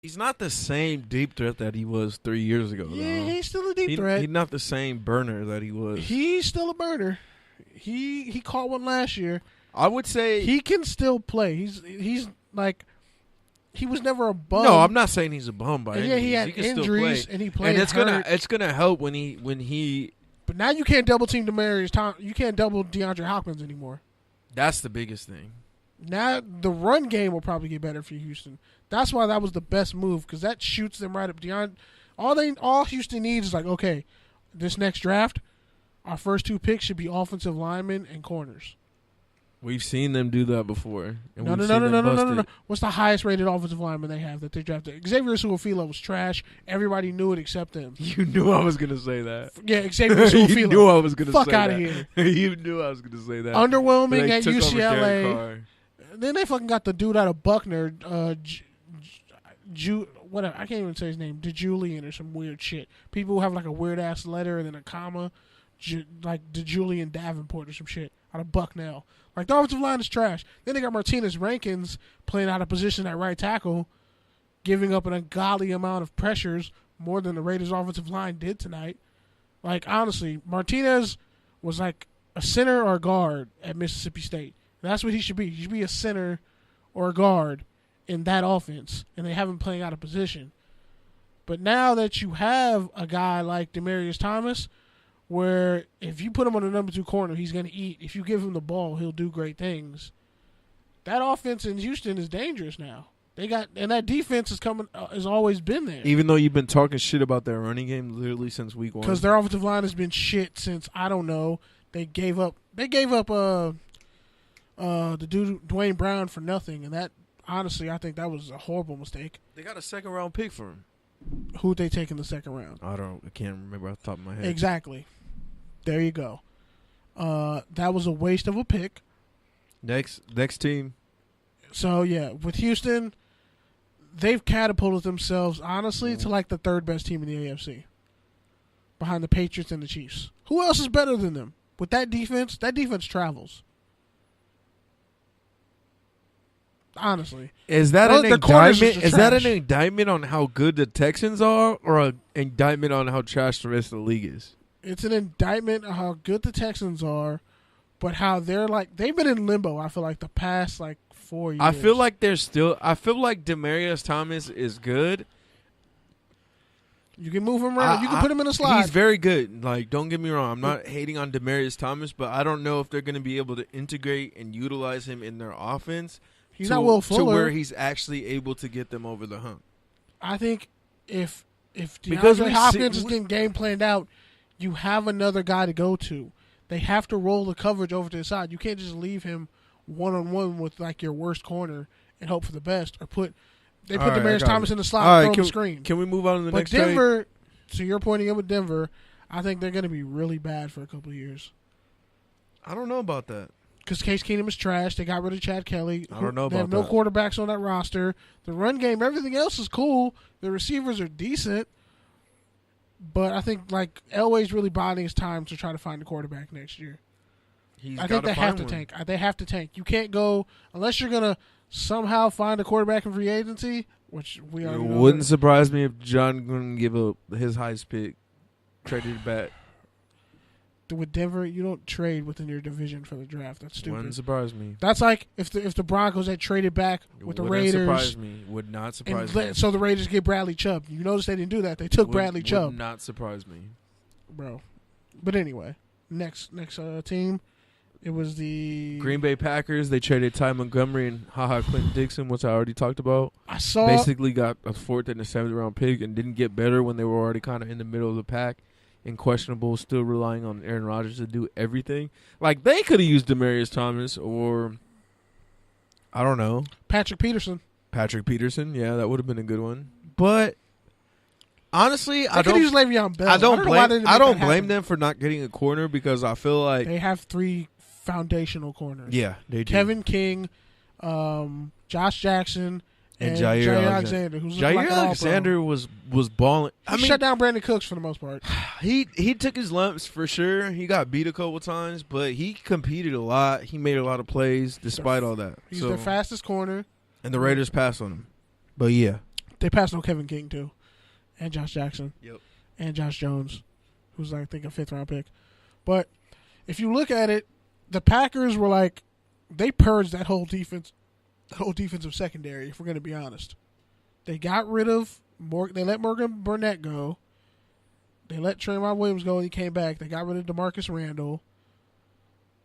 He's not the same deep threat that he was 3 years ago. Yeah, though. he's still a deep threat. He's not the same burner that he was. He's still a burner. He caught one last year. I would say he can still play. He's like he was never a bum. No, I'm not saying he's a bum by any means. He had he can injuries still play. and he played. And it's gonna help when he. But now you can't double team Demarius Thomas. You can't double DeAndre Hopkins anymore. That's the biggest thing. Now the run game will probably get better for Houston. That's why that was the best move because that shoots them right up. All Houston needs is like, okay, this next draft, our first 2 picks should be offensive linemen and corners. We've seen them do that before. And No. What's the highest rated offensive lineman they have that they drafted? Xavier Su'a-Filo was trash. Everybody knew it except them. You knew I was gonna say that. Yeah, Xavier Su'a-Filo. You knew I was gonna say that. Fuck out of here. You knew I was gonna say that. Underwhelming at UCLA. Then they fucking got the dude out of Buckner, whatever. I can't even say his name. DeJulian or some weird shit. People who have like a weird ass letter and then a comma, like DeJulian Davenport or some shit out of Bucknell. Like the offensive line is trash. Then they got Martinez Rankins playing out of position at right tackle, giving up an ungodly amount of pressures, more than the Raiders' offensive line did tonight. Like honestly, Martinez was like a center or a guard at Mississippi State. That's what he should be. He should be a center or a guard in that offense, and they have him playing out of position. But now that you have a guy like Demarius Thomas, where if you put him on the number 2 corner, he's going to eat. If you give him the ball, he'll do great things. That offense in Houston is dangerous now. And that defense has always been there. Even though you've been talking shit about their running game literally since week 1. Because their offensive line has been shit since, I don't know, they gave up the dude Dwayne Brown for nothing, and that honestly I think that was a horrible mistake. They got a 2nd round pick for him. Who'd they take in the 2nd round? I can't remember off the top of my head. Exactly. There you go. That was a waste of a pick. Next team. So yeah, with Houston, they've catapulted themselves honestly to like the 3rd best team in the AFC, behind the Patriots and the Chiefs. Who else is better than them? With that defense travels. Honestly, is that an indictment? Is that an indictment on how good the Texans are, or an indictment on how trash the rest of the league is? It's an indictment on how good the Texans are, but how they've been in limbo. I feel like the past 4 years. I feel like Demarius Thomas is good. You can move him around. You can put him in a slot. He's very good. Like, don't get me wrong. I'm not hating on Demarius Thomas, but I don't know if they're going to be able to integrate and utilize him in their offense. He's not Will Fuller. To where he's actually able to get them over the hump. I think if DeAndre Hopkins is getting game planned out, you have another guy to go to. They have to roll the coverage over to the side. You can't just leave him one-on-one with your worst corner and hope for the best. Or put Demarius Thomas in the slot and throw him the screen. Can we move on to the next Denver, so you're pointing in with Denver, I think they're going to be really bad for a couple of years. I don't know about that. Because Case Keenum is trash. They got rid of Chad Kelly. I don't know about that. They have no quarterbacks on that roster. The run game, everything else is cool. The receivers are decent. But I think Elway's really biding his time to try to find a quarterback next year. I think they have to tank. They have to tank. You can't go unless you're gonna somehow find a quarterback in free agency, which we already know. It wouldn't surprise me if John couldn't give up his highest pick, traded it back. With Denver, you don't trade within your division for the draft. That's stupid. Wouldn't surprise me. That's like if the Broncos had traded back with the Raiders. Surprise me. Would not surprise me. So the Raiders get Bradley Chubb. You notice they didn't do that. They took Bradley Chubb. Would not surprise me, bro. But anyway, next team, it was the Green Bay Packers. They traded Ty Montgomery and Clinton Dixon, which I already talked about. I basically got a 4th and a 7th round pick and didn't get better when they were already kind of in the middle of the pack. And questionable, still relying on Aaron Rodgers to do everything. Like, they could have used Demarius Thomas or, I don't know. Patrick Peterson, yeah, that would have been a good one. But, honestly, I don't use Le'Veon Bell. I don't blame them for not getting a corner because I feel like they have 3 foundational corners. Yeah, they do. Kevin King, Josh Jackson, and Jair Alexander. Jair Alexander was balling. He shut down Brandon Cooks for the most part. He took his lumps for sure. He got beat a couple times, but he competed a lot. He made a lot of plays despite all that. He's their fastest corner. And the Raiders passed on him. But yeah. They passed on Kevin King too, and Josh Jackson. Yep. And Josh Jones, who's I think a 5th round pick. But if you look at it, the Packers were like they purged that whole defensive secondary. If we're going to be honest, they got rid of They let Morgan Burnett go. They let Trayvon Williams go, and he came back. They got rid of DeMarcus Randall.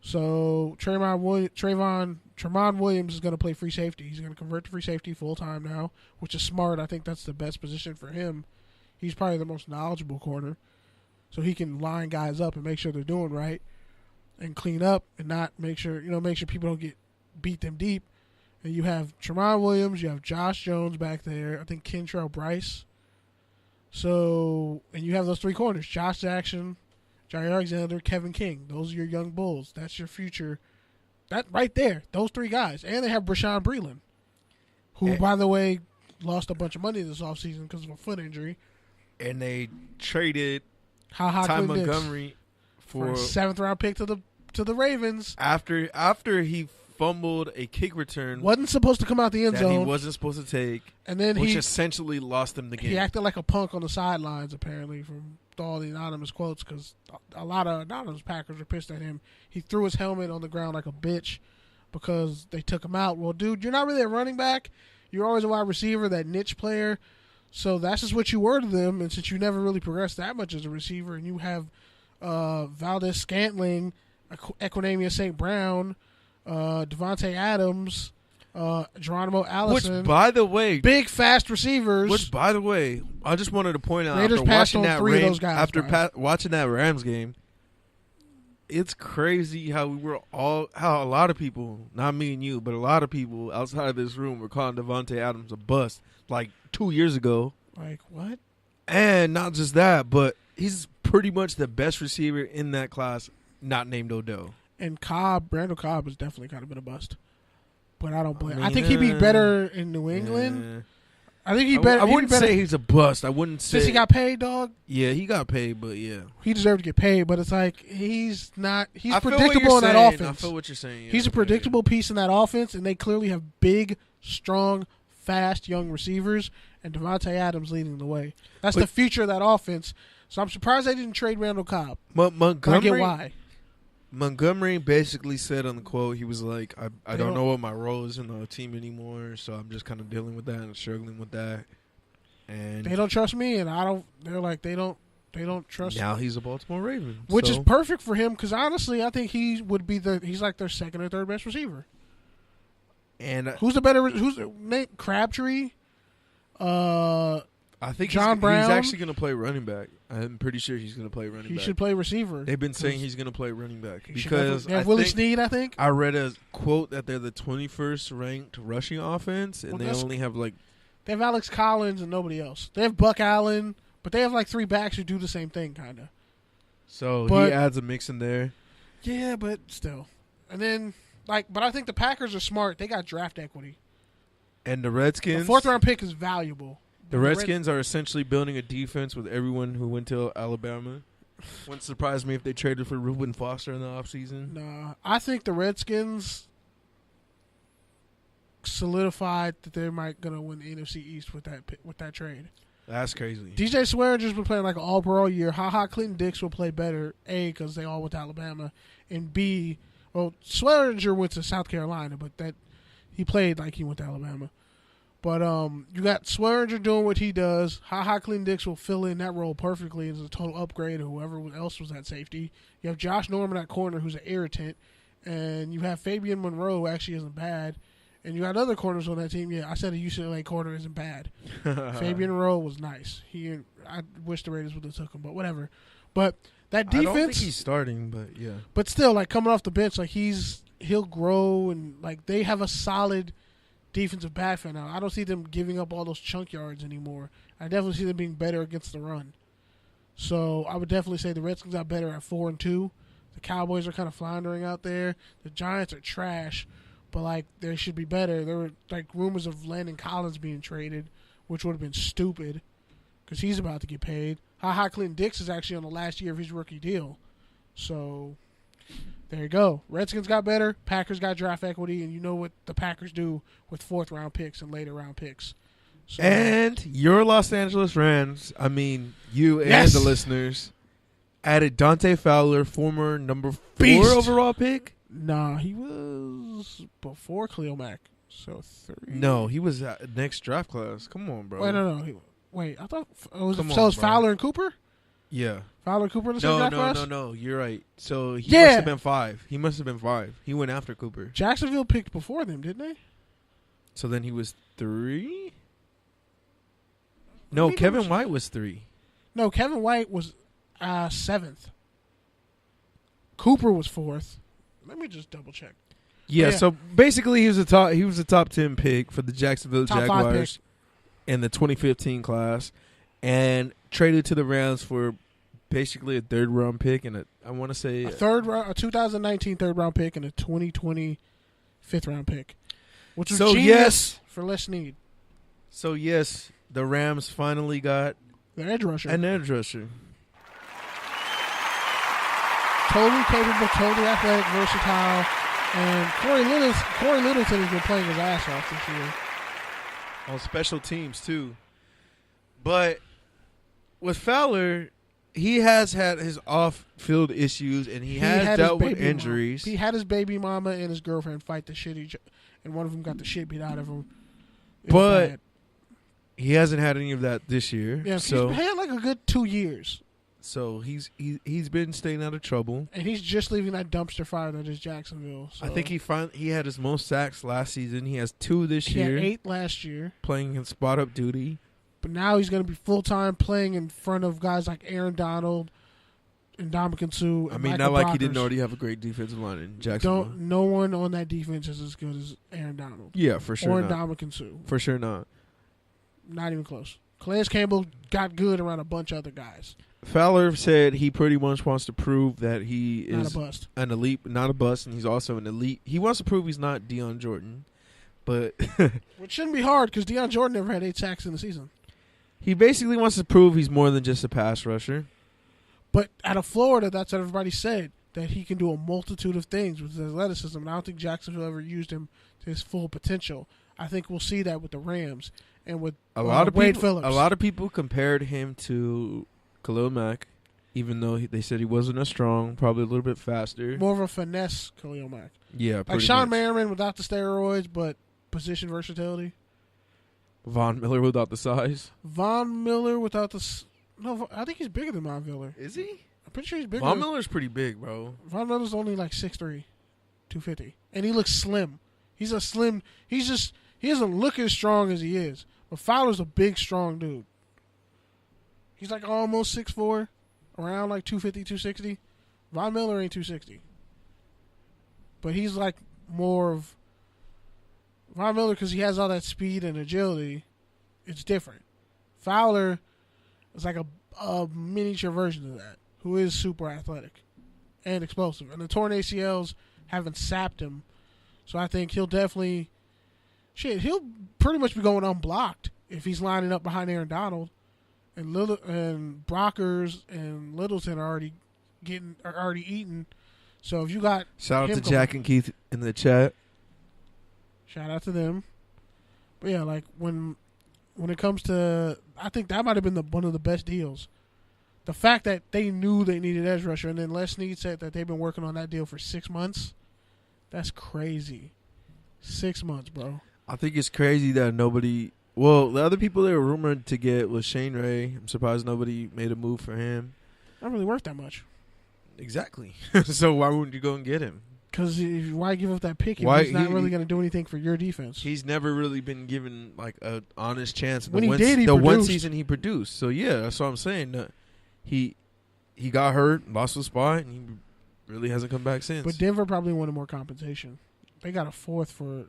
So Tremont Williams is going to play free safety. He's going to convert to free safety full time now, which is smart. I think that's the best position for him. He's probably the most knowledgeable corner, so he can line guys up and make sure they're doing right, and clean up and not make sure people don't beat them deep. And you have Tremont Williams, you have Josh Jones back there. I think Kentrell Bryce. So, and you have those 3 corners: Josh Jackson, Jair Alexander, Kevin King. Those are your young bulls. That's your future. That right there, those 3 guys. And they have Brashawn Breeland, who, by the way, lost a bunch of money this offseason because of a foot injury. And they traded Ty Montgomery for a 7th round pick to the Ravens. After he fumbled a kick return. Wasn't supposed to come out the end zone. He wasn't supposed to take. And then which essentially lost him the game. He acted like a punk on the sidelines, apparently, from all the anonymous quotes, because a lot of anonymous Packers were pissed at him. He threw his helmet on the ground like a bitch because they took him out. Well, dude, you're not really a running back. You're always a wide receiver, that niche player. So that's just what you were to them. And since you never really progressed that much as a receiver, and you have Valdez Scantling, Equinemius St. Brown, Devontae Adams, Geronimo Allison. Which, by the way, big fast receivers. Which, by the way, I just wanted to point out Raiders after watching passed on 3 of those guys. Watching that Rams game, it's crazy how a lot of people, not me and you, but a lot of people outside of this room were calling Devontae Adams a bust like 2 years ago. Like what? And not just that, but he's pretty much the best receiver in that class, not named Odell. And Randall Cobb has definitely kind of been a bust. But I don't blame him. I think he'd be better in New England. I think he'd better. I wouldn't say he's a bust. I wouldn't say. Since he got paid, dog? Yeah, he got paid, but yeah. He deserved to get paid, but it's like he's not. He's predictable in that offense. I feel what you're saying. Yeah, he's a predictable piece in that offense, and they clearly have big, strong, fast, young receivers, and Devontae Adams leading the way. That's the future of that offense. So I'm surprised they didn't trade Randall Cobb. Montgomery, I get why. Montgomery basically said on the quote, he was like, I don't know what my role is in the team anymore, so I'm just kind of dealing with that and struggling with that. And they don't trust me, and I don't. They're like they don't trust. Now he's a Baltimore Raven, which is perfect for him because honestly, I think he would be he's like their 2nd or 3rd best receiver. And who's the better? Who's Nate Crabtree? I think John Brown. He's actually going to play running back. I'm pretty sure he's going to play running back. He should play receiver. They've been saying he's going to play running back because they have Willie Snead. I think I read a quote that they're the 21st ranked rushing offense, and they only have like. They have Alex Collins and nobody else. They have Buck Allen, but they have like 3 backs who do the same thing, kind of. So he adds a mix in there. Yeah, but still. And then, but I think the Packers are smart. They got draft equity. And the Redskins. The 4th round pick is valuable. The Redskins are essentially building a defense with everyone who went to Alabama. Wouldn't surprise me if they traded for Reuben Foster in the offseason. Nah, I think the Redskins solidified that they're going to win the NFC East with that trade. That's crazy. DJ Swearinger's been playing like an all-pro all year. Clinton Dix will play better, A, because they all went to Alabama, and B, well, Swearinger went to South Carolina, but he played like he went to Alabama. But you got Swearinger doing what he does. Clinton Dix will fill in that role perfectly as a total upgrade of whoever else was at safety. You have Josh Norman at corner, who's an irritant, and you have Fabian Monroe, who actually isn't bad. And you got other corners on that team. Yeah, I said a UCLA corner isn't bad. Fabian Monroe was nice. I wish the Raiders would have took him, but whatever. But that defense, I don't think he's starting, but yeah. But still, like coming off the bench, like he'll grow, and like they have a solid defensive backfield now. I don't see them giving up all those chunk yards anymore. I definitely see them being better against the run. So I would definitely say the Redskins are better at 4-2. The Cowboys are kind of floundering out there. The Giants are trash. But, like, they should be better. There were, like, rumors of Landon Collins being traded, which would have been stupid because he's about to get paid. Clinton Dix is actually on the last year of his rookie deal. So, there you go. Redskins got better. Packers got draft equity. And you know what the Packers do with 4th-round picks and later-round picks. So, And your Los Angeles Rams, I mean, you and Yes. the listeners, added Dante Fowler, former number 4 Beast. overall pick. nah, he was before Khalil Mack. So 3. No, he was next draft class. Come on, bro. Wait, no. Wait, I thought it was Come so. on, It's bro. Fowler and Cooper. Yeah. Fowler and Cooper in the same draft class. No. You're right. So he Yeah. must have been 5. He must have been 5. He went after Cooper. Jacksonville picked before them, didn't they? So then he was 3? No, Maybe Kevin it was- White was 3. No, Kevin White was 7th. Cooper was 4th. Let me just double check. Yeah, Yeah. so basically he was a top 10 pick for the Jacksonville Top 5 Jaguars in the 2015 class, and traded to the Rams for basically a 3rd round pick and I want to say A 2019 third round pick and a 2020 5th round pick, which was So, genius yes. for less need. So yes, the Rams finally got The edge rusher, an edge rusher. totally capable, totally athletic, versatile, and Corey Littleton has been playing his ass off this year. On special teams too. But with Fowler, he has had his off-field issues, and he has had dealt his with baby injuries. He had his baby mama and his girlfriend fight the shit, and one of them got the shit beat out of him. It was But bad. he hasn't had any of that this year. Yeah, so he's had like a good 2 years, he's been staying out of trouble. and he's just leaving that dumpster fire that is Jacksonville. So. I think he had his most sacks last season. He has 2 this he year, had 8 last year, playing in spot-up duty. but now he's going to be full-time playing in front of guys like Aaron Donald and Ndamukong Suh. I mean, not like he didn't already have a great defensive line in Jacksonville. No one on that defense is as good as Aaron Donald Yeah, for sure or not. Ndamukong Suh. For sure not. Not even close. Calais Campbell got good around a bunch of other guys. Fowler said he pretty much wants to prove that he Not is a bust. an elite, not a bust, and he's also an elite. He wants to prove he's not Deion Jordan, but Which shouldn't be hard because Deion Jordan never had 8 sacks in the season. he basically wants to prove he's more than just a pass rusher. But out of Florida, that's what everybody said, that he can do a multitude of things with his athleticism. And I don't think Jacksonville ever used him to his full potential. I think we'll see that with the Rams and with Wade Phillips. A lot of people compared him to Khalil Mack, even though they said he wasn't as strong, probably a little bit faster. More of a finesse Khalil Mack. Yeah, Like pretty Sean much. Merriman without the steroids, but position versatility. Von Miller without the size. Von Miller without the... No, I think he's bigger than Von Miller. Is he? I'm pretty sure he's bigger. Von Miller's pretty big, bro. Von Miller's only like 6'3", 250. And he looks slim. He's a slim... He doesn't look as strong as he is. But Fowler's a big, strong dude. He's like almost 6'4", around like 250, 260. Von Miller ain't 260. But he's like more of... Von Miller, because he has all that speed and agility, it's different. Fowler is like a miniature version of that, who is super athletic and explosive. And the torn ACLs haven't sapped him. So I think he'll definitely... he'll pretty much be going unblocked if he's lining up behind Aaron Donald. And Brockers and Littleton are already eating. So if you got... Shout out him to Jack and Keith in the chat. Shout out to them. But yeah, like when it comes to... I think that might have been one of the best deals. The fact that they knew they needed edge rusher, and then Les Snead said that they've been working on that deal for 6 months. That's crazy. 6 months, bro. I think it's crazy that nobody... Well, the other people they were rumored to get was Shane Ray. I'm surprised nobody made a move for him. Not really worth that much. Exactly. So why wouldn't you go and get him? Because why give up that pick if Why- he's not he- really going to do anything for your defense? He's never really been given like an honest chance. When he did, he the one produced. season he produced. So yeah, that's what I'm saying. He got hurt, lost his spot, and he really hasn't come back since. But Denver probably wanted more compensation. They got a 4th for...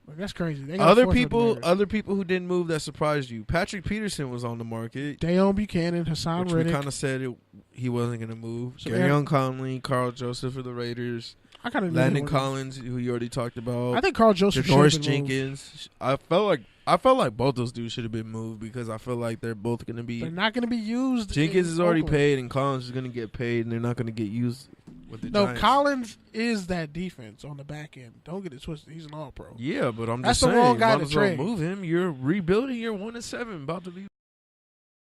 Like, that's crazy. They got a 4th for the other people who didn't move that surprised you. Patrick Peterson was on the market. Dayon Buchanan, Hassan Which we Riddick. kind of said he wasn't going to move. So Garyon Conley, Carl Joseph for the Raiders. I kind of Landon Collins, who you already talked about. I think Carl Joseph should Janoris have been moved. Jenkins. I felt like both those dudes should have been moved because I feel like they're both going to be. They're not going to be used. Jenkins in is already Oakland. paid and Collins is going to get paid, and they're not going to get used with the No, Giants. Collins is that defense on the back end. Don't get it twisted. He's an all-pro. Yeah, but I'm That's just the wrong saying, guy might to as well trade. move him. You're rebuilding. You're 1-7, about to be